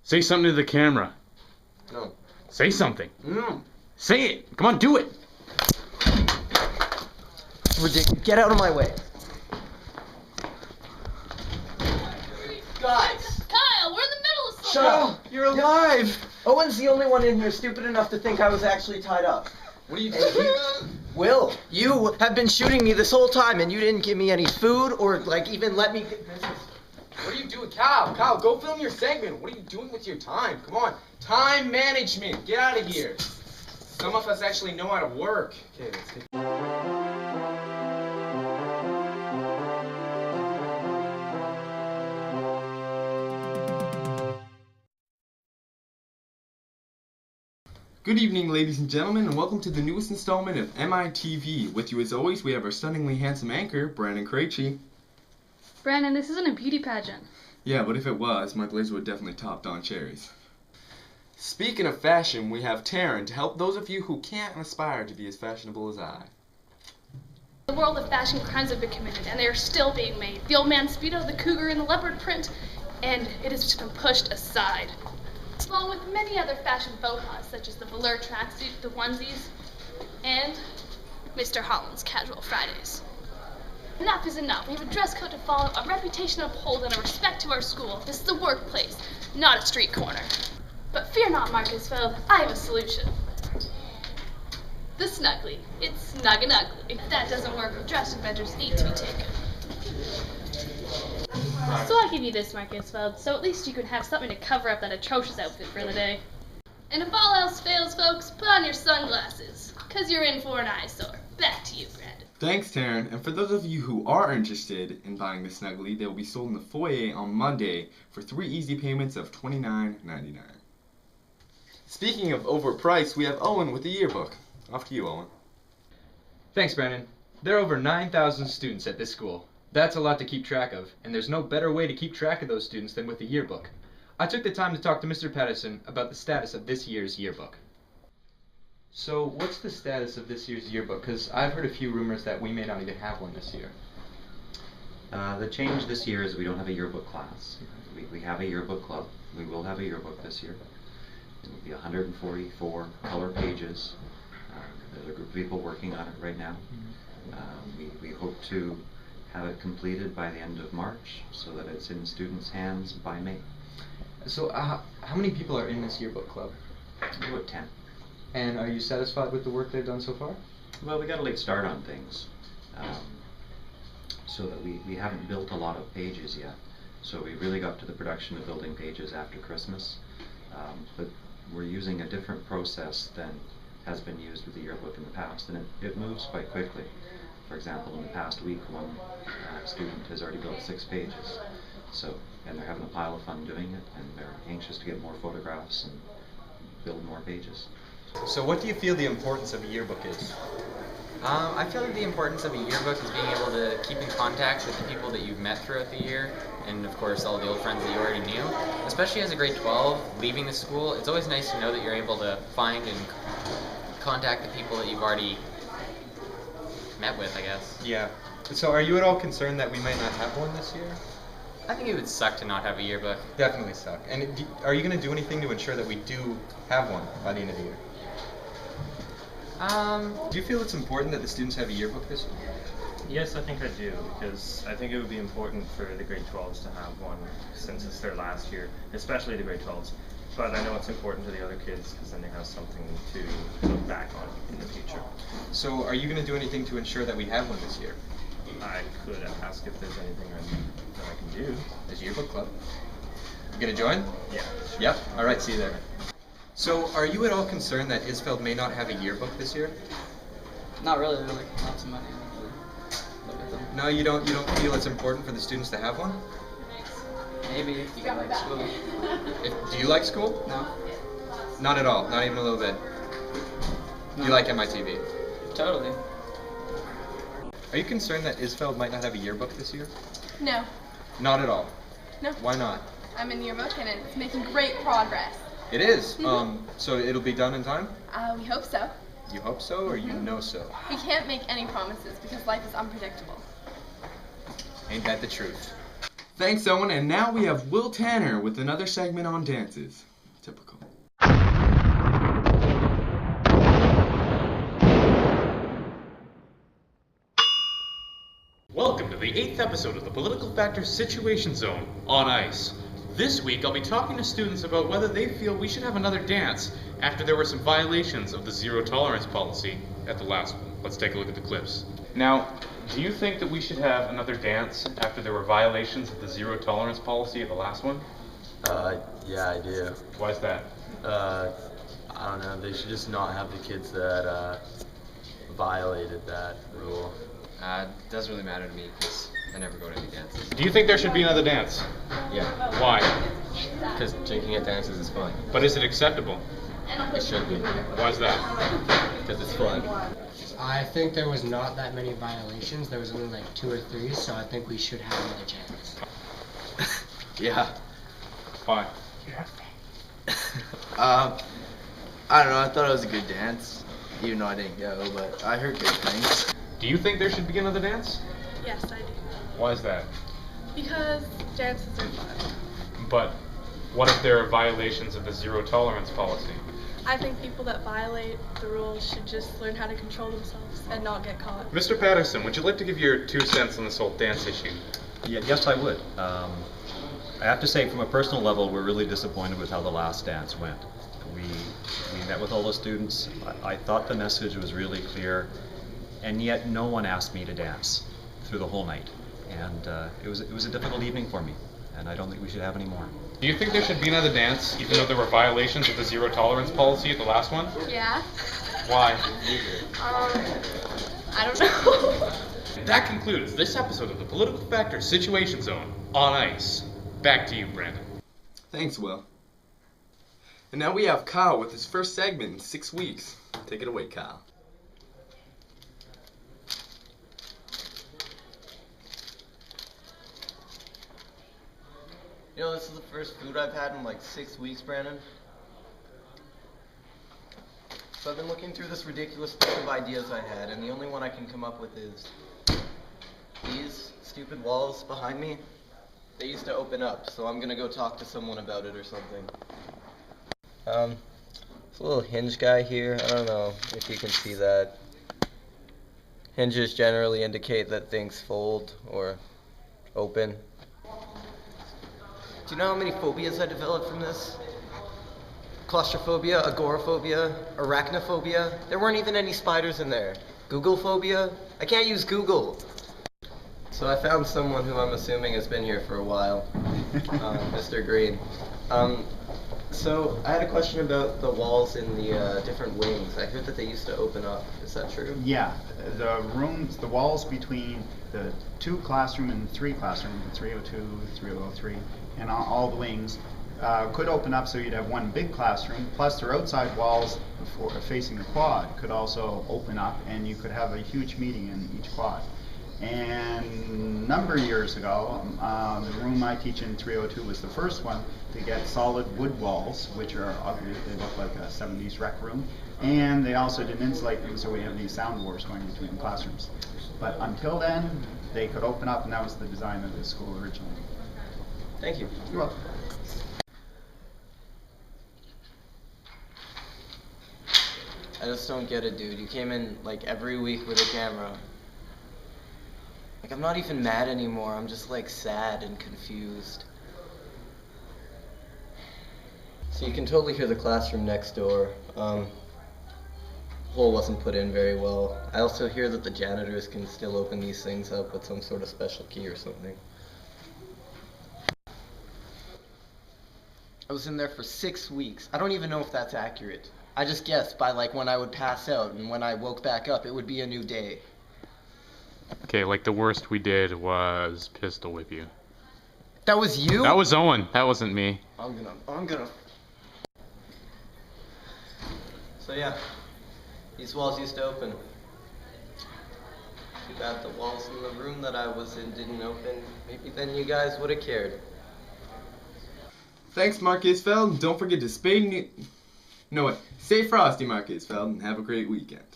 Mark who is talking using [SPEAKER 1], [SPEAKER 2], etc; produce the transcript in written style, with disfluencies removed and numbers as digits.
[SPEAKER 1] Say something to the camera.
[SPEAKER 2] No.
[SPEAKER 1] Say something.
[SPEAKER 2] No.
[SPEAKER 1] Say it. Come on, do it.
[SPEAKER 2] Ridiculous. Get out of my way. Guys!
[SPEAKER 3] Kyle, we're in the middle of something!
[SPEAKER 2] Shut up! You're alive! Owen's the only one in here stupid enough to think I was actually tied up.
[SPEAKER 1] What are you doing?
[SPEAKER 2] Will, you have been shooting me this whole time and you didn't give me any food or like even let me get business.
[SPEAKER 4] What are you doing? Kyle, go film your segment. What are you doing with your time? Come on. Time management. Get out of here. Some of us actually know how to work. Okay, let's take... Good evening, ladies and gentlemen, and welcome to the newest installment of MITV. With you as always, we have our stunningly handsome anchor, Brandon Krejci.
[SPEAKER 3] Brandon, this isn't a beauty pageant.
[SPEAKER 4] Yeah, but if it was, my blazer would definitely top Don Cherry's. Speaking of fashion, we have Taryn to help those of you who can't aspire to be as fashionable as I.
[SPEAKER 3] The world of fashion crimes have been committed, and they are still being made. The old man Speedo, the cougar, and the leopard print, and it has just been pushed aside. Along with many other fashion faux pas, such as the velour tracksuit, the onesies, and Mr. Holland's casual Fridays. Enough is enough. We have a dress code to follow, a reputation to uphold, and a respect to our school. This is a workplace, not a street corner. But fear not, Marcusfeld, I have a solution. The Snuggly. It's snug and ugly. If that doesn't work, dress measures need to be taken. So I'll give you this, Marcusfeld, so at least you can have something to cover up that atrocious outfit for the day. And if all else fails, folks, put on your sunglasses, because you're in for an eyesore. Back to you, Brandon.
[SPEAKER 4] Thanks, Taryn. And for those of you who are interested in buying the Snuggly, they will be sold in the foyer on Monday for 3 easy payments of $29.99. Speaking of overpriced, we have Owen with the yearbook. Off to you, Owen.
[SPEAKER 5] Thanks, Brandon. There are over 9,000 students at this school. That's a lot to keep track of, and there's no better way to keep track of those students than with a yearbook. I took the time to talk to Mr. Patterson about the status of this year's yearbook. So, what's the status of this year's yearbook? Because I've heard a few rumors that we may not even have one this year.
[SPEAKER 6] The change this year is we don't have a yearbook class. We have a yearbook club. We will have a yearbook this year. It will be 144 color pages. There's a group of people working on it right now. We hope to have it completed by the end of March so that it's in students' hands by May.
[SPEAKER 5] So, how many people are in this yearbook club?
[SPEAKER 6] About 10.
[SPEAKER 5] And are you satisfied with the work they've done so far?
[SPEAKER 6] Well, we got a late start on things, so that we haven't built a lot of pages yet. So we really got to the production of building pages after Christmas, but we're using a different process than has been used with the yearbook in the past, and it moves quite quickly. For example, in the past week, one student has already built 6 pages. So, and they're having a pile of fun doing it, and they're anxious to get more photographs and build more pages.
[SPEAKER 5] So, what do you feel the importance of a yearbook is?
[SPEAKER 7] I feel like the importance of a yearbook is being able to keep in contact with the people that you've met throughout the year, and of course all the old friends that you already knew. Especially as a grade 12, leaving the school, it's always nice to know that you're able to find and contact the people that you've already met with, I guess.
[SPEAKER 5] Yeah. So are you at all concerned that we might not have one this year?
[SPEAKER 7] I think it would suck to not have a yearbook.
[SPEAKER 5] Definitely suck. And are you going to do anything to ensure that we do have one by the end of the year? Do you feel it's important that the students have a yearbook this year?
[SPEAKER 8] Yes, I think I do, because I think it would be important for the grade 12s to have one since it's their last year, especially the grade 12s. But I know it's important to the other kids because then they have something to look back on in the future.
[SPEAKER 5] So are you going to do anything to ensure that we have one this year?
[SPEAKER 8] I could ask if there's anything that I can do.
[SPEAKER 5] As yearbook club. You going to join?
[SPEAKER 8] Yeah.
[SPEAKER 5] Yep. All right, see you there. So are you at all concerned that Isfeld may not have a yearbook this year?
[SPEAKER 9] Not really, not so many. Look at them.
[SPEAKER 5] No, you don't feel it's important for the students to have one?
[SPEAKER 9] Maybe if you like school.
[SPEAKER 5] Do you like school?
[SPEAKER 9] No.
[SPEAKER 5] Not at all, not even a little bit.
[SPEAKER 9] No.
[SPEAKER 5] Do you like MITV?
[SPEAKER 9] Totally.
[SPEAKER 5] Are you concerned that Isfeld might not have a yearbook this year?
[SPEAKER 10] No.
[SPEAKER 5] Not at all?
[SPEAKER 10] No.
[SPEAKER 5] Why not?
[SPEAKER 10] I'm in the yearbook and it's making great progress.
[SPEAKER 5] It is? So it'll be done in time?
[SPEAKER 10] We hope so.
[SPEAKER 5] You hope so, or you know so?
[SPEAKER 10] We can't make any promises because life is unpredictable.
[SPEAKER 5] Ain't that the truth?
[SPEAKER 4] Thanks, Owen, and now we have Will Tanner with another segment on dances. Typical.
[SPEAKER 1] Welcome to the 8th episode of the Political Factor Situation Zone on Ice. This week I'll be talking to students about whether they feel we should have another dance after there were some violations of the zero tolerance policy at the last one. Let's take a look at the clips. Now, do you think that we should have another dance after there were violations of the zero tolerance policy at the last one?
[SPEAKER 11] Yeah, I do.
[SPEAKER 1] Why is that?
[SPEAKER 11] I don't know, they should just not have the kids that, violated that rule.
[SPEAKER 7] It doesn't really matter to me because I never go to any dances.
[SPEAKER 1] Do you think there should be another dance?
[SPEAKER 11] Yeah.
[SPEAKER 1] Why?
[SPEAKER 11] Because drinking at dances is fun.
[SPEAKER 1] But is it acceptable?
[SPEAKER 11] It should be.
[SPEAKER 1] Why is that?
[SPEAKER 11] Because it's fun.
[SPEAKER 12] I think there was not that many violations. There was only like 2 or 3, so I think we should have another chance.
[SPEAKER 11] Yeah.
[SPEAKER 1] Why?
[SPEAKER 2] I don't know, I thought it was a good dance, even though I didn't go, but I heard good things.
[SPEAKER 1] Do you think there should be another dance?
[SPEAKER 3] Yes, I do.
[SPEAKER 1] Why is that?
[SPEAKER 3] Because dances are fun.
[SPEAKER 1] But what if there are violations of the zero tolerance policy?
[SPEAKER 3] I think people that violate the rules should just learn how to control themselves and not get caught.
[SPEAKER 1] Mr. Patterson, would you like to give your 2 cents on this whole dance issue?
[SPEAKER 6] Yes, I would. I have to say, from a personal level, we're really disappointed with how the last dance went. We met with all the students. I thought the message was really clear, and yet no one asked me to dance through the whole night. And it was a difficult evening for me, and I don't think we should have any more.
[SPEAKER 1] Do you think there should be another dance, even though there were violations of the zero tolerance policy at the last one?
[SPEAKER 10] Yeah.
[SPEAKER 1] Why?
[SPEAKER 10] I don't know.
[SPEAKER 1] That concludes this episode of the Political Factor Situation Zone on Ice. Back to you, Brandon.
[SPEAKER 4] Thanks, Will. And now we have Kyle with his first segment in 6 weeks. Take it away, Kyle.
[SPEAKER 2] You know, this is the first food I've had in like 6 weeks, Brandon. So I've been looking through this ridiculous list of ideas I had, and the only one I can come up with is these stupid walls behind me. They used to open up, so I'm gonna go talk to someone about it or something. This little hinge guy here, I don't know if you can see that. Hinges generally indicate that things fold or open. Do you know how many phobias I developed from this? Claustrophobia, agoraphobia, arachnophobia. There weren't even any spiders in there. Google phobia? I can't use Google. So I found someone who I'm assuming has been here for a while, Mr. Green. So I had a question about the walls in the different wings. I heard that they used to open up. Is that true?
[SPEAKER 13] Yeah, the walls between the 2 classroom and 3 classroom, 302, 303, and all the wings could open up, so you'd have one big classroom, plus their outside walls facing the quad could also open up, and you could have a huge meeting in each quad. And a number of years ago, the room I teach in 302 was the first one to get solid wood walls, which are ugly. They look like a 70s rec room. And they also didn't insulate them, so we have these sound wars going between classrooms. But until then, they could open up, and that was the design of the school originally.
[SPEAKER 2] Thank you.
[SPEAKER 13] You're welcome.
[SPEAKER 2] I just don't get it, dude. You came in like every week with a camera. Like, I'm not even mad anymore. I'm just like sad and confused. So you can totally hear the classroom next door. Hole wasn't put in very well. I also hear that the janitors can still open these things up with some sort of special key or something. I was in there for 6 weeks. I don't even know if that's accurate. I just guessed by like when I would pass out, and when I woke back up, it would be a new day.
[SPEAKER 1] Okay, like the worst we did was pistol whip you.
[SPEAKER 2] That was you?
[SPEAKER 1] That was Owen. That wasn't me.
[SPEAKER 2] I'm gonna. So yeah, these walls used to open. Too bad the walls in the room that I was in didn't open. Maybe then you guys would have cared.
[SPEAKER 4] Thanks, Marcus Feld. Don't forget to stay frosty, Marcus Feld, and have a great weekend.